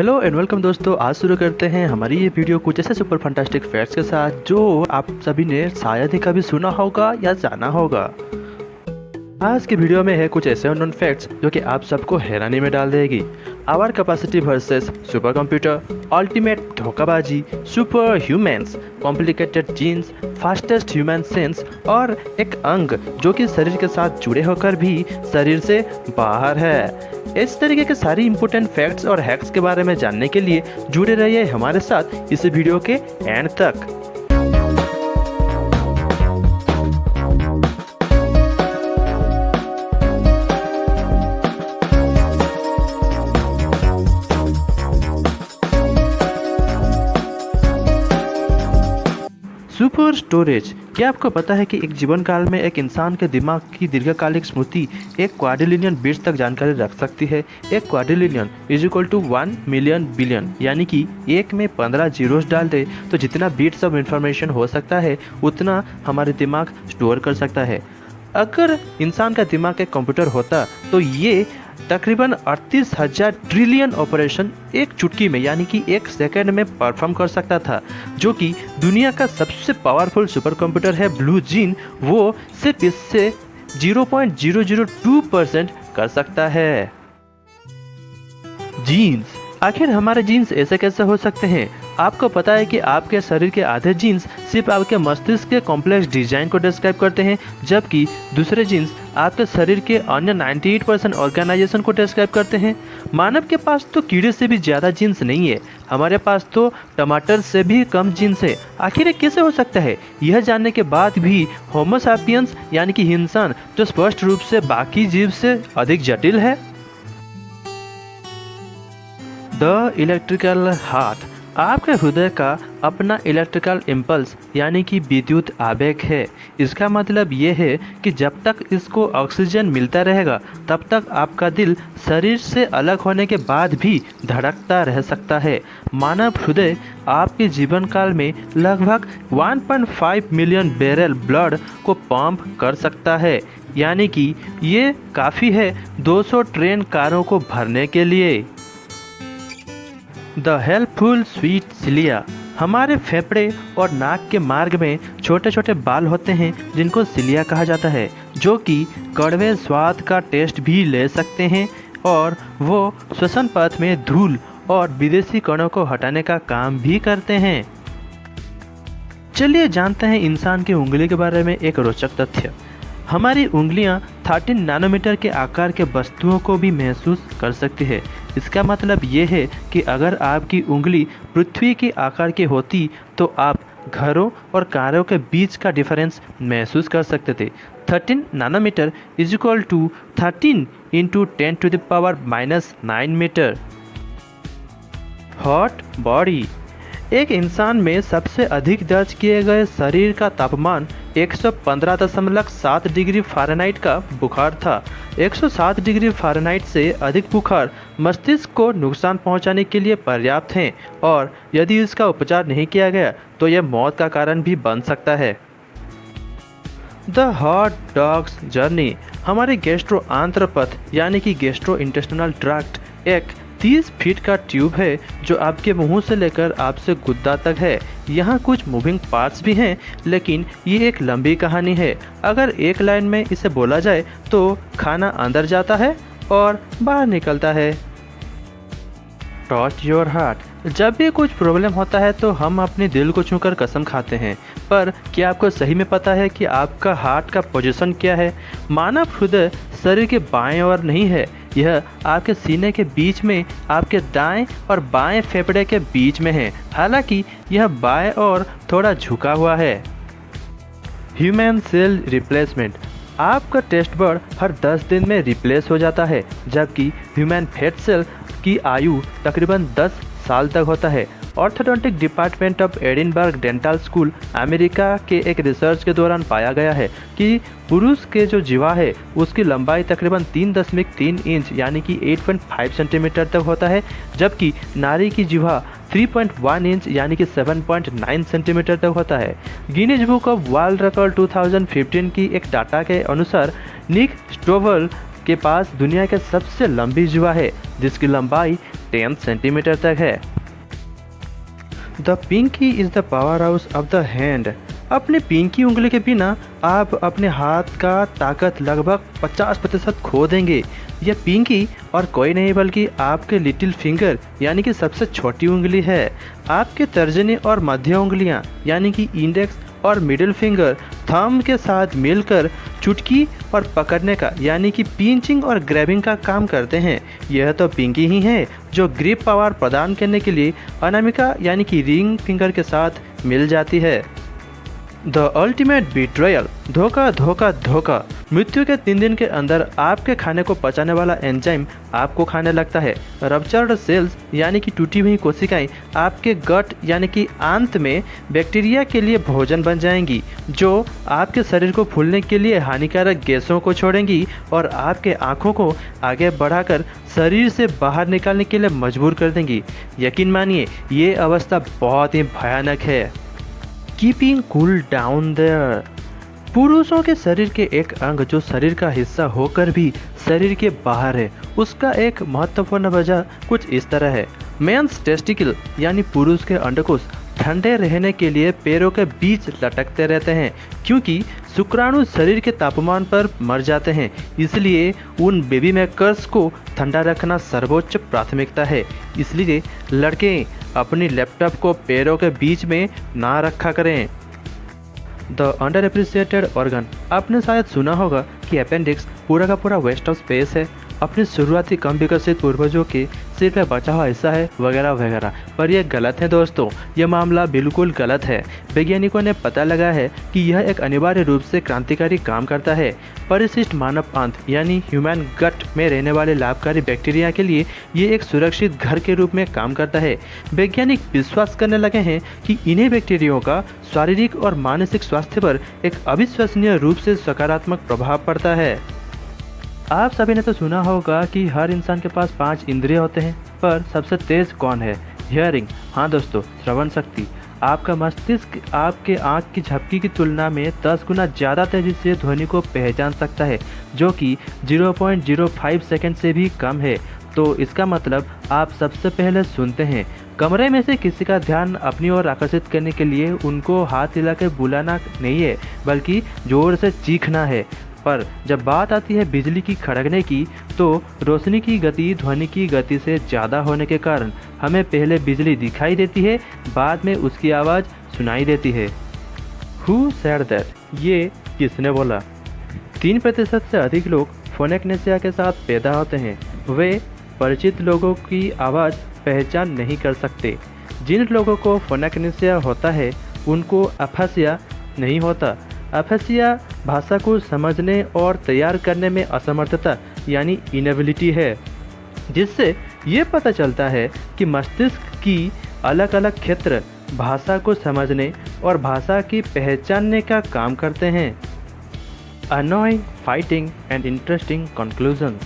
Hello and welcome दोस्तों। आज शुरू करते हैं हमारी ये वीडियो कुछ ऐसे सुपर फंटास्टिक फैक्ट्स के साथ जो आप सभी ने शायद ही कभी सुना होगा या जाना होगा। आज की वीडियो में है कुछ ऐसे अननोन फैक्ट्स जो कि आप सबको हैरानी में डाल देगी। Our capacity versus super computer, ultimate धोखाबाजी, super humans, complicated genes, fastest human sense और एक अंग जो कि शरीर के साथ जुड़े होकर भी शरीर से बाहर है। इस तरीके के सारी इंपॉर्टेंट फैक्ट्स और हैक्स के बारे में जानने के लिए जुड़े रहिए हमारे साथ इस वीडियो के एंड तक। Super storage. क्या आपको पता है कि एक जीवन काल में एक इंसान के दिमाग की दीर्घकालिक स्मृति एक क्वाड्रिलियन बिट्स तक जानकारी रख सकती है। एक quadrillion is equal to 1 million billion, यानी कि एक में 15 जीरोस डाल दे तो जितना बिट्स ऑफ इंफॉर्मेशन हो सकता है उतना हमारे दिमाग स्टोर कर सकता है। अगर इंसान का दिमाग एक कंप्यूटर होता तो ये तकरीबन 38,000 ट्रिलियन ऑपरेशन एक चुटकी में यानी कि एक सेकंड में परफॉर्म कर सकता था, जो कि दुनिया का सबसे पावरफुल सुपर कंप्यूटर है ब्लू जीन, वो सिर्फ इससे 0.002% कर सकता है। जीन्स। आखिर हमारे जीन्स ऐसे कैसे हो सकते हैं? आपको पता है कि आपके शरीर के आधे जीन्स सिर्फ आपके मस्तिष्क के कॉम्प्लेक्स डिजाइन को डिस्क्राइब करते हैं, जबकि दूसरे जीन्स आपके शरीर के अन्य 98% ऑर्गेनाइजेशन को डिस्क्राइब करते हैं। मानव के पास तो कीड़े से भी ज़्यादा जीन्स नहीं है, हमारे पास तो टमाटर से भी कम जीन्स है। आखिर ये कैसे हो सकता है? यह जानने के बाद भी होमो सैपियंस यानी कि इंसान जो स्पष्ट रूप से बाकी जीव से अधिक जटिल है। The electrical heart. आपके हृदय का अपना इलेक्ट्रिकल इम्पल्स यानी कि विद्युत आवेग है। इसका मतलब ये है कि जब तक इसको ऑक्सीजन मिलता रहेगा तब तक आपका दिल शरीर से अलग होने के बाद भी धड़कता रह सकता है। मानव हृदय आपके जीवन काल में लगभग 1.5 मिलियन बैरल ब्लड को पंप कर सकता है, यानी कि ये काफ़ी है 200 ट्रेन कारों को भरने के लिए। The helpful sweet cilia. हमारे फेफड़े और नाक के मार्ग में छोटे छोटे बाल होते हैं जिनको सिलिया कहा जाता है, जो कि कड़वे स्वाद का टेस्ट भी ले सकते हैं और वो श्वसन पथ में धूल और विदेशी कणों को हटाने का काम भी करते हैं। चलिए जानते हैं इंसान की उंगली के बारे में एक रोचक तथ्य। हमारी उंगलियां 13 नैनोमीटर के आकार के वस्तुओं को भी महसूस कर सकती है। इसका मतलब ये है कि अगर आपकी उंगली पृथ्वी के आकार की होती तो आप घरों और कारों के बीच का डिफरेंस महसूस कर सकते थे। 13 nanometre is equal to 13 into 10⁻⁹ metre. Hot body. एक इंसान में सबसे अधिक दर्ज किए गए शरीर का तापमान 115.7 डिग्री फ़ारेनहाइट का बुखार था। 107 डिग्री फ़ारेनहाइट से अधिक बुखार मस्तिष्क को नुकसान पहुंचाने के लिए पर्याप्त हैं और यदि इसका उपचार नहीं किया गया तो यह मौत का कारण भी बन सकता है। The hot dogs journey. हमारे गैस्ट्रो आंत्रपथ यानी कि गैस्ट्रो इंटेस्टिनल ट्रैक्ट एक 30 फीट का ट्यूब है जो आपके मुंह से लेकर आपसे गुद्दा तक है। यहाँ कुछ मूविंग पार्ट्स भी हैं, लेकिन ये एक लंबी कहानी है। अगर एक लाइन में इसे बोला जाए तो खाना अंदर जाता है और बाहर निकलता है। Touch your heart. जब भी कुछ प्रॉब्लम होता है तो हम अपने दिल को छूकर कसम खाते हैं, पर क्या आपको सही में पता है कि आपका हार्ट का पोजीशन क्या है? मानव हृदय शरीर के बाएं ओर नहीं है, यह आपके सीने के बीच में आपके दाएं और बाएं फेफड़े के बीच में है। हालांकि यह बाएं ओर थोड़ा झुका हुआ है। Human cell replacement. आपका टेस्ट बड हर 10 दिन में रिप्लेस हो जाता है, जबकि ह्यूमन फेट सेल की आयु तकरीबन 10 साल तक होता है। Orthodontic department of Edinburgh dental school America के एक रिसर्च के दौरान पाया गया है कि पुरुष के जो जीवा है उसकी लंबाई तकरीबन 3.3 इंच यानी कि 8.5 सेंटीमीटर तक होता है, जबकि नारी की जीवा 3.1 इंच यानी कि 7.9 सेंटीमीटर तक होता है। Guinness book of world record 2015 की एक डाटा के अनुसार निक स्टोवल के पास दुनिया के सबसे लंबी जीवा है जिसकी लंबाई 10 सेंटीमीटर तक है। The pinky is the power house of the hand. अपने पिंकी उंगली के बिना आप अपने हाथ का ताकत लगभग 50% खो देंगे। यह पिंकी और कोई नहीं बल्कि आपके लिटिल फिंगर यानी कि सबसे छोटी उंगली है। आपके तर्जनी और मध्य उंगलियां यानी कि इंडेक्स और मिडिल फिंगर थंब के साथ मिलकर चुटकी और पकड़ने का यानी कि पिंचिंग और ग्रैबिंग का काम करते हैं। यह तो पिंकी ही है जो ग्रिप पावर प्रदान करने के लिए अनामिका यानी कि रिंग फिंगर के साथ मिल जाती है। द अल्टीमेट बिट्रेयल, धोखा धोखा धोखा। मृत्यु के 3 दिन के अंदर आपके खाने को पचाने वाला एंजाइम आपको खाने लगता है। रप्चर्ड सेल्स यानी कि टूटी हुई कोशिकाएं आपके गट यानी कि आंत में बैक्टीरिया के लिए भोजन बन जाएंगी, जो आपके शरीर को फूलने के लिए हानिकारक गैसों को छोड़ेंगी और आपके आँखों को आगे बढ़ाकर शरीर से बाहर निकालने के लिए मजबूर कर देंगी। यकीन मानिए ये अवस्था बहुत ही भयानक है। Keeping cool down there. पुरुषों के शरीर के एक अंग जो शरीर का हिस्सा होकर भी शरीर के बाहर है, उसका एक महत्वपूर्ण वजह कुछ इस तरह है। मेंस टेस्टिकल यानी पुरुष के अंडकोश ठंडे रहने के लिए पैरों के बीच लटकते रहते हैं, क्योंकि शुक्राणु शरीर के तापमान पर मर जाते हैं। इसलिए उन बेबी मेकर्स को ठंडा रखना सर्वोच्च प्राथमिकता है। इसलिए लड़के अपनी लैपटॉप को पैरों के बीच में ना रखा करें। The under appreciated organ. आपने शायद सुना होगा कि अपेंडिक्स पूरा का पूरा वेस्ट ऑफ स्पेस है, अपने शुरुआती कम विकसित पूर्वजों के सिर पे बचा हुआ हिस्सा है वगैरह वगैरह, पर यह गलत है दोस्तों। यह मामला बिल्कुल गलत है। वैज्ञानिकों ने पता लगा है कि यह एक अनिवार्य रूप से क्रांतिकारी काम करता है। परिशिष्ट मानव आंत यानी ह्यूमन गट में रहने वाले लाभकारी बैक्टीरिया के लिए ये एक सुरक्षित घर के रूप में काम करता है। वैज्ञानिक विश्वास करने लगे हैं कि इन्हीं बैक्टीरियाओं का शारीरिक और मानसिक स्वास्थ्य पर एक अविश्वसनीय रूप से सकारात्मक प्रभाव पड़ता है। आप सभी ने तो सुना होगा कि हर इंसान के पास 5 इंद्रिय होते हैं, पर सबसे तेज कौन है? हियरिंग। हाँ दोस्तों, श्रवण शक्ति। आपका मस्तिष्क आपके आँख की झपकी की तुलना में 10 गुना ज़्यादा तेज़ी से ध्वनि को पहचान सकता है, जो कि 0.05 सेकंड से भी कम है। तो इसका मतलब आप सबसे पहले सुनते हैं। कमरे में से किसी का ध्यान अपनी ओर आकर्षित करने के लिए उनको हाथ हिला के बुलाना नहीं है, बल्कि जोर से चीखना है। पर जब बात आती है बिजली की खड़कने की, तो रोशनी की गति ध्वनि की गति से ज़्यादा होने के कारण हमें पहले बिजली दिखाई देती है, बाद में उसकी आवाज़ सुनाई देती है। Who said that? ये किसने बोला? 3% से अधिक लोग फोनेक्नेसिया के साथ पैदा होते हैं। वे परिचित लोगों की आवाज़ पहचान नहीं कर सकते। जिन लोगों को फोनेक्नेसिया होता है उनको अफासिया नहीं होता। अफेसिया भाषा को समझने और तैयार करने में असमर्थता यानी इनेबिलिटी है, जिससे ये पता चलता है कि मस्तिष्क की अलग अलग क्षेत्र भाषा को समझने और भाषा की पहचानने का काम करते हैं। Annoying, fighting and interesting conclusion.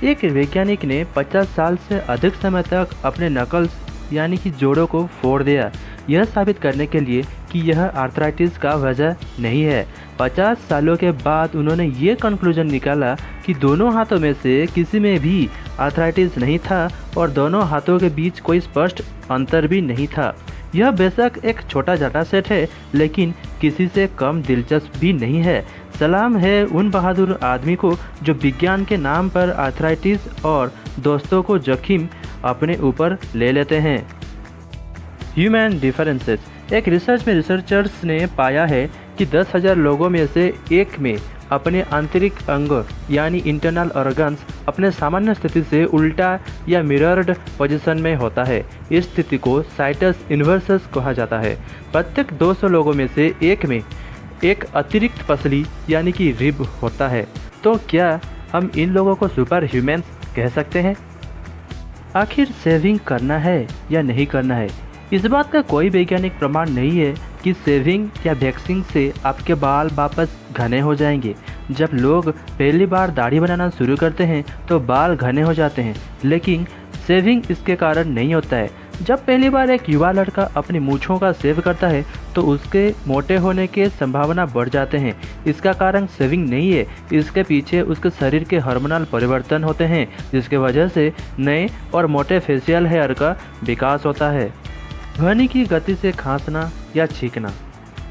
एक वैज्ञानिक ने 50 साल से अधिक समय तक अपने नकल्स यानी कि जोड़ों को फोड़ दिया, यह साबित करने के लिए कि यह आर्थराइटिस का वजह नहीं है। 50 सालों के बाद उन्होंने ये कंक्लूजन निकाला कि दोनों हाथों में से किसी में भी आर्थराइटिस नहीं था और दोनों हाथों के बीच कोई स्पष्ट अंतर भी नहीं था। यह बेशक एक छोटा डाटा सेट है, लेकिन किसी से कम दिलचस्प भी नहीं है। सलाम है उन बहादुर आदमी को जो विज्ञान के नाम पर आर्थराइटिस और दोस्तों को जोखिम अपने ऊपर ले लेते हैं। Human differences. एक रिसर्च में रिसर्चर्स ने पाया है कि 10,000 लोगों में से एक में अपने आंतरिक अंग यानी इंटरनल ऑर्गन्स अपने सामान्य स्थिति से उल्टा या मिरर्ड पोजीशन में होता है। इस स्थिति को साइटस इन्वर्सस कहा जाता है। प्रत्येक 200 लोगों में से एक में एक अतिरिक्त पसली यानी कि रिब होता है। तो क्या हम इन लोगों को सुपर ह्यूमन्स कह सकते हैं? आखिर सेविंग करना है या नहीं करना है? इस बात का कोई वैज्ञानिक प्रमाण नहीं है कि सेविंग या वैक्सिंग से आपके बाल वापस घने हो जाएंगे। जब लोग पहली बार दाढ़ी बनाना शुरू करते हैं तो बाल घने हो जाते हैं, लेकिन सेविंग इसके कारण नहीं होता है। जब पहली बार एक युवा लड़का अपनी मूंछों का सेव करता है तो उसके मोटे होने के संभावना बढ़ जाते हैं। इसका कारण सेविंग नहीं है, इसके पीछे उसके शरीर के हार्मोनल परिवर्तन होते हैं, जिसके वजह से नए और मोटे फेशियल हेयर का विकास होता है। ध्वनि की गति से खांसना या छींकना।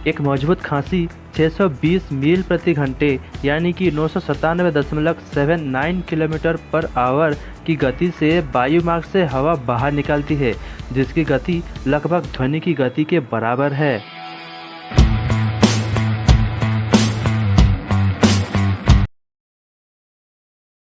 एक मजबूत खांसी 620 मील प्रति घंटे यानी कि 997.79 किलोमीटर पर आवर की गति से वायुमार्ग से हवा बाहर निकालती है, जिसकी गति लगभग ध्वनि की गति के बराबर है।